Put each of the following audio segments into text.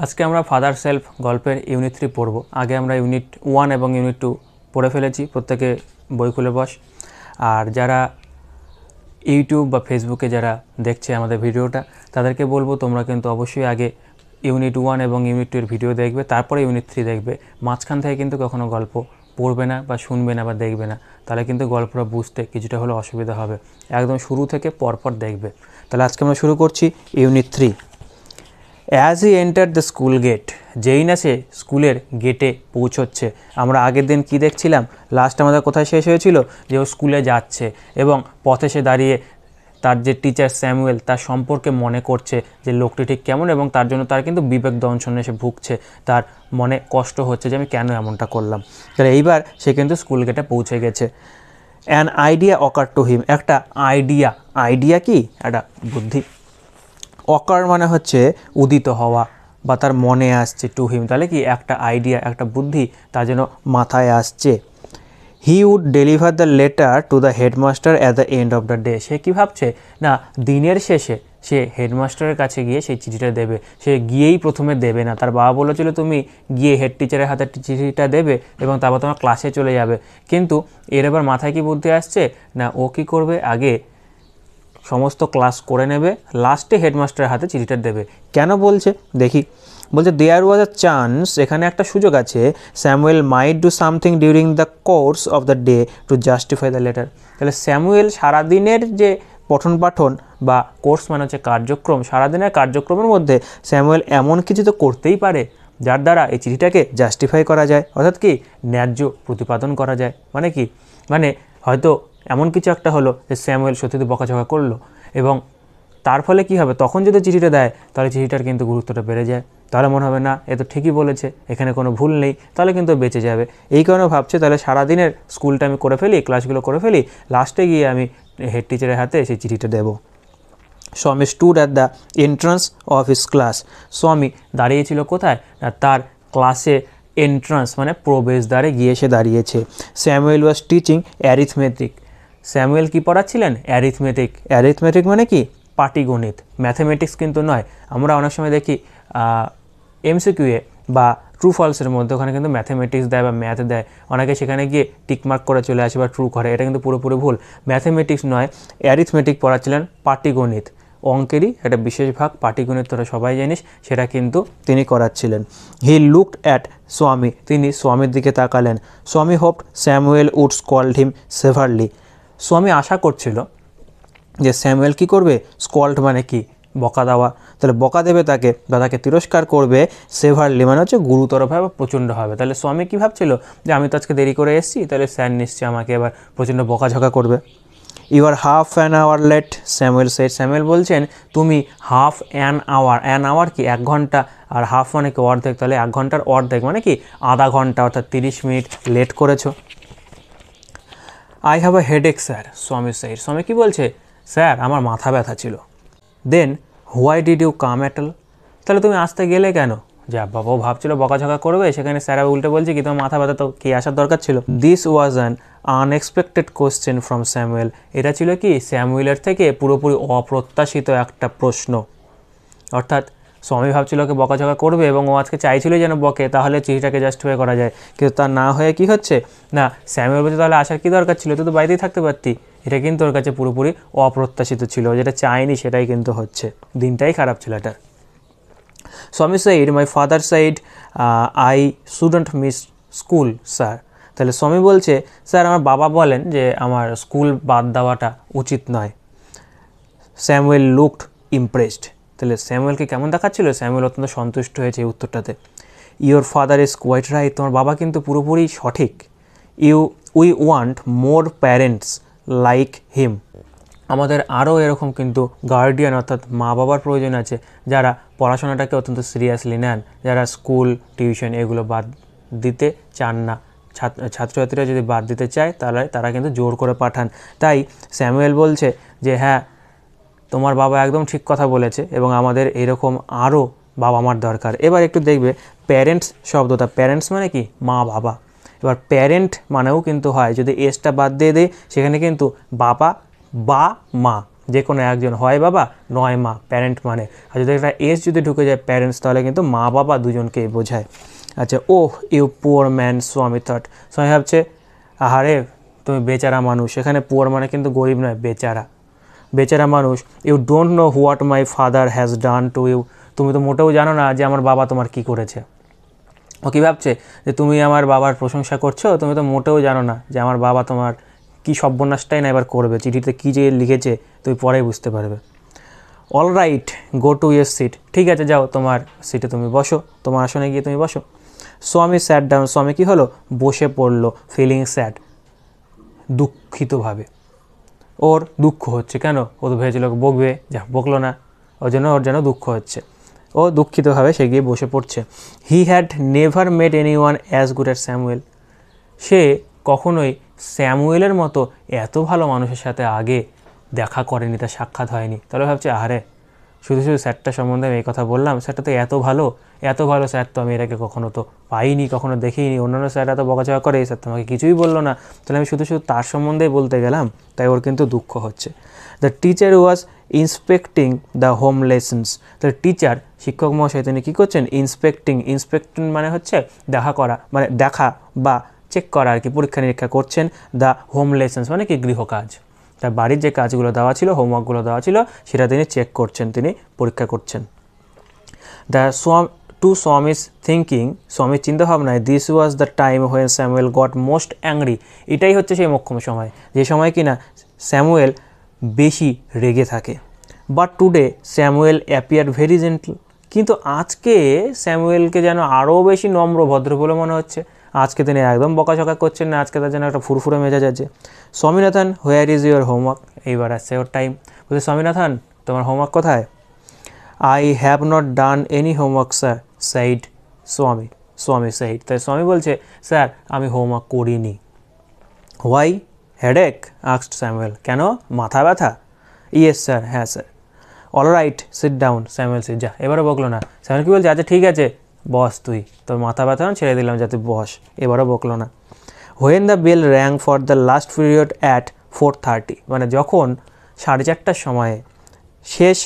আজকে আমরা father self গল্পের ইউনিট 3 পড়ব। আগে আমরা ইউনিট 1 এবং ইউনিট 2 পড়ে ফেলেছি। প্রত্যেকে বই খুলে বস। আর যারা ইউটিউব বা ফেসবুকে যারা দেখছে আমাদের ভিডিওটা, তাদেরকে বলবো তোমরা কিন্তু অবশ্যই আগে ইউনিট 1 এবং ইউনিট 2 এর ভিডিও দেখবে, তারপরে ইউনিট 3 দেখবে। মাঝখান থেকে কিন্তু কখনো গল্প পড়বে না বা শুনবে না বা দেখবে না, তাহলে কিন্তু গল্পটা বুঝতে কিছুটা হলেও অসুবিধা হবে। একদম শুরু থেকে পরপর দেখবে। তাহলে আজকে আমরা শুরু করছি unit 3। As he enter the school gate, যেই না সে স্কুলের গেটে পৌঁছচ্ছে। আমরা আগের দিন কি দেখছিলাম, লাস্ট আমাদের কোথায় শেষ হয়েছিল, যে ও স্কুলে যাচ্ছে এবং পথে সে দাঁড়িয়ে তার যে টিচার স্যামুয়েল তার সম্পর্কে মনে করছে যে লোকটি ঠিক কেমন, এবং তার জন্য তার কিন্তু বিবেক দংশনে সে ভুগছে, তার মনে কষ্ট হচ্ছে যে আমি কেন এমনটা করলাম। তাহলে এইবার সে কিন্তু স্কুল গেটে পৌঁছে গেছে। An idea ochre to him, একটা আইডিয়া কি, একটা বুদ্ধি। অকার মানে হচ্ছে উদিত হওয়া বা তার মনে আসছে, টু হিম তাহলে কি একটা আইডিয়া, একটা বুদ্ধি তার যেন মাথায় আসছে। He would deliver the letter to the headmaster at the end of the day. সে কী ভাবছে না, দিনের শেষে সে হেডমাস্টারের কাছে গিয়ে সেই চিঠিটা দেবে। সে গিয়েই প্রথমে দেবে না, তার বাবা বলেছিল তুমি গিয়ে হেড টিচারের হাতে চিঠিটা দেবে এবং তারপর তোমার ক্লাসে চলে যাবে। কিন্তু এর এবার মাথায় কি বুদ্ধি আসছে না, ও কী করবে, আগে সমস্ত ক্লাস করে নেবে, লাস্টে হেডমাস্টারের হাতে চিঠিটা দেবে। কেন বলছে দেখি, বলছে দেয়ার ওয়াজ আ চান্স, এখানে একটা সুযোগ আছে, Samuel might do something during the course of the day to justify the letter. তাহলে স্যামুয়েল সারাদিনের যে পঠন পাঠন বা কোর্স মানে হচ্ছে কার্যক্রম, সারাদিনের কার্যক্রমের মধ্যে স্যামুয়েল এমন কিছু তো করতেই পারে যার দ্বারা এই চিঠিটাকে জাস্টিফাই করা যায়, অর্থাৎ কি ন্যায্য প্রতিপাদন করা যায়। মানে কি, মানে হয়তো এমন কিছু একটা হলো যে স্যামুয়েল সত্যি বকাঝকা করলো, এবং তার ফলে কি হবে, তখন যদি চিঠিটা দেয় তাহলে চিঠিটার কিন্তু গুরুত্বটা বেড়ে যায়। তাহলে মনে হবে না এ তো ঠিকই বলেছে, এখানে কোনো ভুল নেই, তাহলে কিন্তু বেঁচে যাবে। এই কারণে ভাবছে তাহলে সারাদিনের স্কুলটা আমি করে ফেলি, ক্লাসগুলো করে ফেলি, লাস্টে গিয়ে আমি হেড টিচারের হাতে সেই চিঠিটা দেবো। স্বামী stood at the entrance of his class. স্বামী দাঁড়িয়েছিল কোথায় না, তার ক্লাসে এন্ট্রান্স মানে প্রবেশদ্বারে গিয়ে সে দাঁড়িয়েছে। Samuel was teaching arithmetic. Samuel কি পড়াচ্ছিলেন, অ্যারিথমেটিক মানে কি, পাটিগণিত, ম্যাথমেটিক্স কিন্তু নয়। আমরা অনেক সময় দেখি এমসিকিউয়ে বা ট্রু ফলসের মধ্যে ওখানে কিন্তু ম্যাথমেটিক্স দেয় বা ম্যাথ দেয়, অনেকে সেখানে গিয়ে টিকমার্ক করে চলে আসে বা ট্রু করে, এটা কিন্তু পুরোপুরি ভুল। ম্যাথমেটিক্স নয়, অ্যারিথমেটিক পড়াচ্ছিলেন, পাটিগণিত, অঙ্কেরই একটা বিশেষ ভাগ পাটিগণিত, তোরা সবাই জানিস, সেটা কিন্তু তিনি করাচ্ছিলেন। হি লুকড অ্যাট স্বামী, তিনি স্বামীর দিকে তাকালেন। Swami hoped Samuel would scold him severely. Swami আশা করছিল যে স্যামুয়েল কি করবে, স্কল্ড মানে কি, বকা দেওয়া, তাহলে বকা দেবে তাকে বা তাকে তিরস্কার করবে, সেভারলি মানে হচ্ছে গুরুতরভাবে বা প্রচণ্ডভাবে। তাহলে স্বামী কী ভাবছিল যে আমি তো আজকে দেরি করে এসেছি, তাহলে স্যার নিশ্চয়ই আমাকে এবার প্রচণ্ড বকাঝকা করবে। You are half an hour late, Samuel said. Samuel বলছেন তুমি হাফ অ্যান আওয়ার কি 1 ঘন্টা, আর হাফ মানে কি অর্ধেক, তাহলে 1 ঘন্টার অর্ধেক মানে কি আধা ঘন্টা, অর্থাৎ 30 মিনিট লেট করেছো। I have a headache sir, Swami said. Swami কী বলছে, স্যার আমার মাথা ব্যথা ছিল। Then why did you come at all, তাহলে তুমি আসতে গেলে কেন? যা বাবাও ভাবছিল বকাঝকা করবে, সেখানে স্যারা উল্টে বলছে কি তোমার মাথা ব্যথা, তো কি আসার দরকার ছিল? This was an unexpected question from Samuel. এটা ছিল কি স্যামুয়েলের থেকে পুরোপুরি অপ্রত্যাশিত একটা প্রশ্ন। অর্থাৎ স্বামী ভাবছিল ওকে বকাঝকা করবে এবং ও আজকে চাইছিল যেন বকে, তাহলে চিঠিটাকে জাস্টিফাই করা যায়, কিন্তু তা না হয়ে কি হচ্ছে না, স্যামুয়েল বলছে তাহলে আসার কী দরকার ছিল, তুই তো বাড়িতেই থাকতে পারতি। এটা কিন্তু ওর কাছে পুরোপুরি অপ্রত্যাশিত ছিল, যেটা চাইনি সেটাই কিন্তু হচ্ছে, দিনটাই খারাপ ছিল এটার। স্বামী side my father side I shouldn't miss school sir. তাহলে স্বামী বলছে স্যার আমার বাবা বলেন যে আমার স্কুল বাদ দেওয়াটা উচিত নয়। Samuel looked impressed. তাহলে স্যামুয়েলকে কেমন দেখাচ্ছিল, স্যামুয়েল অত্যন্ত সন্তুষ্ট হয়েছে এই উত্তরটাতে। Your father is quite right, তোমার বাবা কিন্তু পুরোপুরি সঠিক। We want more parents like him, আমাদের আরও এরকম কিন্তু গার্ডিয়ান অর্থাৎ মা বাবার প্রয়োজন আছে, যারা পড়াশোনাটাকে অত্যন্ত সিরিয়াসলি নেন, যারা স্কুল টিউশন এগুলো বাদ দিতে চান না। ছাত্রছাত্রীরা যদি বাদ দিতে চায় তাহলে তারা কিন্তু জোর করে পাঠান। তাই স্যামুয়েল বলছে যে হ্যাঁ তোমার বাবা একদম ঠিক কথা বলেছে এবং আমাদের এরকম আরও বাবা মার দরকার। এবার একটু দেখবে প্যারেন্টস শব্দটা, প্যারেন্টস মানে কি মা বাবা, এবার প্যারেন্ট মানেও কিন্তু হয় যদি এসটা বাদ দিয়ে দেয় সেখানে কিন্তু বাবা বা মা যে কোনো একজন, হয় বাবা নয় মা, প্যারেন্ট মানে। আর যদি একটা এস যদি ঢুকে যায় প্যারেন্টস, তাহলে কিন্তু মা বাবা দুজনকেই বোঝায়। আচ্ছা, ওহ ইউ পুয়ার ম্যান, স্বামী থট। স্বামী ভাবছে আহারে তুমি বেচারা মানুষ। এখানে পুয়ার মানে কিন্তু গরিব নয়, বেচারা, বেচারা মানুষ। You don't know what my father has done to you. তুমি তো মোটেও জানো না যে আমার বাবা তোমার কী করেছে। ও কী ভাবছে যে তুমি আমার বাবার প্রশংসা করছো, তুমি তো মোটেও জানো না যে আমার বাবা তোমার কী সর্বনাশটাই না এবার করবে। চিঠিতে কী যে লিখেছে তুমি পরেই বুঝতে পারবে। All right, go to your seat. ঠিক আছে, যাও তোমার সিটে তুমি বসো, তোমার আসনে গিয়ে তুমি বসো। স্বামী স্যাট ডাউন। স্বামী কী হলো, বসে পড়লো। Feeling sad, দুঃখিতভাবে। ওর দুঃখ হচ্ছে। কেন? ও তো ভেবেছিল বকবে, যা বকলো না, ওর যেন দুঃখ হচ্ছে। ও দুঃখিতভাবে সে গিয়ে বসে পড়ছে। He had never met anyone as good as Samuel. সে কখনোই স্যামুয়েলের মতো এত ভালো মানুষের সাথে আগে দেখা করেনি, তার সাক্ষাৎ হয়নি। তাহলে ভাবছে আহারে, শুধু স্যারটা সম্বন্ধে আমি এই কথা বললাম, স্যারটা তো এত ভালো স্যার তো আমি এর আগে কখনো তো পাইনি, কখনো দেখিনি। অন্যান্য স্যাররা তো বকাঝকা করে, স্যার তো আমাকে কিছুই বললো না, তাহলে আমি শুধু তার সম্বন্ধেই বলতে গেলাম। তাই ওর কিন্তু দুঃখ হচ্ছে। The teacher was inspecting the home lessons. The teacher, শিক্ষক মহাশয়, তিনি কী করছেন, ইন্সপেক্টিং মানে হচ্ছে দেখা করা, মানে দেখা বা চেক করা আর কি, পরীক্ষা নিরীক্ষা করছেন। দ্য হোম লেসন্স মানে কি, গৃহকাজ। তার বাড়ির যে কাজগুলো দেওয়া ছিল, হোমওয়ার্কগুলো দেওয়া ছিল, সেটা তিনি চেক করছেন, তিনি পরীক্ষা করছেন। দ্য টু স্বামীস থিঙ্কিং, স্বামীর চিন্তাভাবনায়, this was the time when Samuel got most angry. এটাই হচ্ছে সেই মোক্ষম সময়, যে সময় কিনা স্যামুয়েল বেশি রেগে থাকে। But today Samuel appear very gentle. কিন্তু আজকে স্যামুয়েলকে যেন আরও বেশি নম্র ভদ্র বলে মনে হচ্ছে। আজকে তিনি একদম বকাঝকা করছেন না, আজকে তার যেন একটা ফুরফুরে মেজাজ আছে। Swaminathan, where is your homework. এইবার আসছে ওর টাইম। বলছে স্বামীনাথন, তোমার হোমওয়ার্ক কোথায়? I have not done any homework sir, said Swami said. তাই স্বামী বলছে স্যার আমি হোমওয়ার্ক করিনি। Why, headache asked Samuel. কেন, মাথা ব্যথা? ইয়েস স্যার, হ্যাঁ sir. All right, sit down. Samuel sit. যা, এবারও বকলো না। স্যামুয়েল কী বলছে, আচ্ছা ঠিক আছে বস, তোর মাথা ব্যথা ছেড়ে দিলাম যাতে বস। এবারও বকলো না। When the bell rang for the last period at 4:30, মানে যখন 4:30টার সময়ে শেষ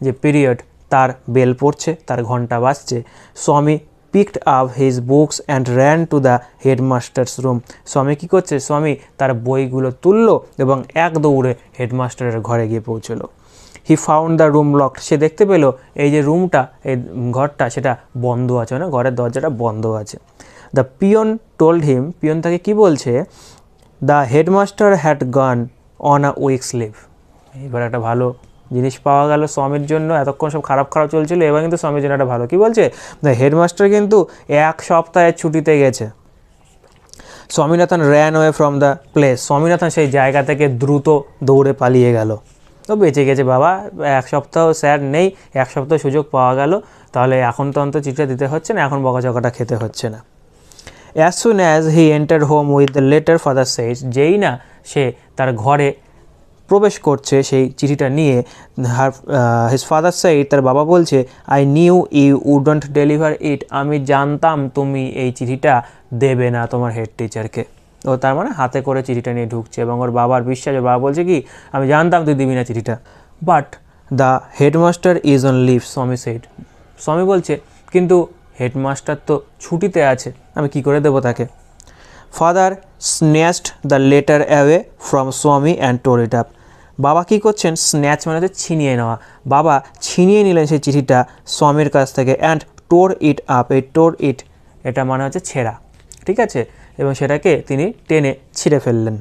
যে পিরিয়ড তার বেল পড়ছে, তার ঘন্টা বাজছে, Swami picked up his books and ran to the headmaster's room. Swami কী করছে, স্বামী তার বইগুলো তুললো এবং এক দৌড়ে হেডমাস্টারের ঘরে গিয়ে পৌঁছলো। He found the room locked. সে দেখতে পেলো এই যে রুমটা, এই ঘরটা, সেটা বন্ধ আছে, মানে ঘরের দরজাটা বন্ধ আছে। The peon told him, peon তাকে কী বলছে, the headmaster had gone on a week's leave. এবার একটা ভালো জিনিস পাওয়া গেল স্বামীর জন্য। এতক্ষণ সব খারাপ চলছিল, এবার কিন্তু স্বামীর জন্য একটা ভালো। কী বলছে, দ্য হেডমাস্টার কিন্তু 1 সপ্তাহের ছুটিতে গেছে। Swaminathan ran way from the place. Swaminathan সেই জায়গা থেকে দ্রুত দৌড়ে পালিয়ে গেল। তো বেঁচে গেছে বাবা, 1 সপ্তাহ স্যার নেই, 1 সপ্তাহ সুযোগ পাওয়া গেল, তাহলে এখন তো অন্তত চিঠিটা দিতে হচ্ছে না, এখন বকাঝকাটা খেতে হচ্ছে না। As soon as he enter home with the letter, father সেইজ, যেই না সে তার ঘরে প্রবেশ করছে সেই চিঠিটা নিয়ে, হিজ ফাদার সেইড, তার বাবা বলছে, I knew you wouldn't deliver it. আমি জানতাম তুমি এই চিঠিটা দেবে না তোমার হেড টিচারকে। ও তার মানে হাতে করে চিঠিটা নিয়ে ঢুকছে এবং ওর বাবার বিশ্বাস, ওর বাবা বলছে কি, আমি জানতাম তুই দিবি না চিঠিটা। But the headmaster is on leave, Swami said. Swami বলছে কিন্তু হেডমাস্টার তো ছুটিতে আছে, আমি কি করে দেবো তাকে। Father snatched the letter away from স্বামী অ্যান্ড টোর ইট আপ। বাবা কী করছেন, স্ন্যাচ মানে হচ্ছে ছিনিয়ে নেওয়া। বাবা ছিনিয়ে নিলেন সেই চিঠিটা স্বামীর কাছ থেকে, অ্যান্ড টোর ইট আপ। এই টোর ইট, এটা মানে হচ্ছে ছেঁড়া, ঠিক আছে, এবং সেটাকে তিনি টেনে ছিঁড়ে ফেললেন।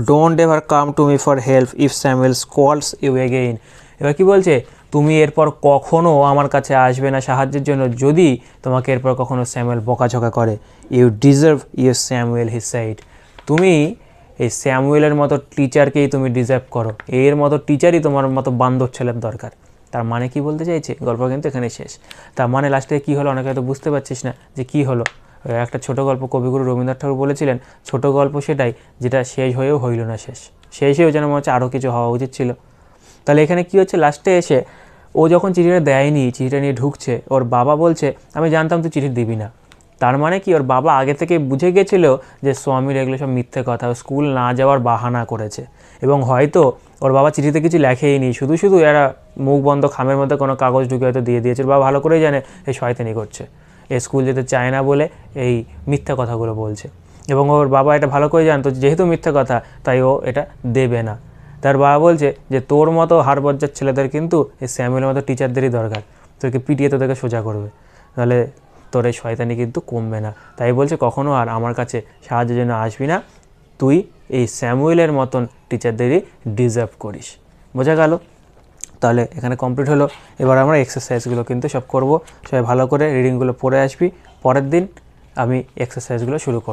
Don't ever come to me for help if Samuel calls you again. এবার কী বলছে, তুমি এরপর কখনও আমার কাছে আসবে না সাহায্যের জন্য যদি তোমাকে এরপর কখনও স্যামুয়েল বকাঝকা করে। You deserve your Samuel, he said. তুমি এই স্যামুয়েলের মতো টিচারকেই তুমি ডিজার্ভ করো, এর মতো টিচারই তোমার মতো বান্ধব ছেলের দরকার। তার মানে কি বলতে চাইছে, গল্প কিন্তু এখানে শেষ। তার মানে লাস্টে কী হলো, অনেকে হয়তো বুঝতে পারছিস না যে কী হলো। একটা ছোটো গল্প কবিগুরু রবীন্দ্রনাথ ঠাকুর বলেছিলেন, ছোটো গল্প সেটাই যেটা শেষ হয়েও হইল না শেষ, শেষেও যেন মনে হচ্ছে আরও কিছু হওয়া উচিত ছিল। তাহলে এখানে কী হচ্ছে, লাস্টে এসে ও যখন চিঠিটা দেয়নি, চিঠিটা নিয়ে ঢুকছে, ওর বাবা বলছে আমি জানতাম তুই চিঠি দিবি না, তার মানে কি ওর বাবা আগে থেকে বুঝে গেছিল যে স্বামীর এগুলো সব মিথ্যে কথা, স্কুল না যাওয়ার বাহানা করেছে। এবং হয়তো ওর বাবা চিঠিতে কিছু লেখেই নি, শুধু শুধু এরা মুখ বন্ধ খামের মধ্যে কোনো কাগজ ঢুকে হয়তো দিয়ে দিয়েছে। ওর বাবা ভালো করেই জানে এই শয়তানি করছে, এই স্কুল যেতে চায় না বলে এই মিথ্যা কথাগুলো বলছে। এবং ওর বাবা এটা ভালো করে জানতো যেহেতু মিথ্যা কথা তাই ও এটা দেবে না। তার বাবা বলছে যে তোর মতো হাড়বজ্জার ছেলেদের কিন্তু এই স্যামুয়েলের মতো টিচারদেরই দরকার, তোকে পিটিয়ে তোদেরকে সোজা করবে, তাহলে তোর এই শয়তানি কিন্তু কমবে না। তাই বলছে কখনো আর আমার কাছে সাহায্যের জন্য আসবি না, তুই এই স্যামুয়েলের মতন টিচারদেরই ডিজার্ভ করিস। বোঝা গেল? তাহলে এখানে কমপ্লিট হলো। এবার আমরা এক্সারসাইজগুলো কিন্তু সব করব। সবাই ভালো করে রিডিংগুলো পড়ে আসবি, পরের দিন আমি এক্সারসাইজগুলো শুরু করব।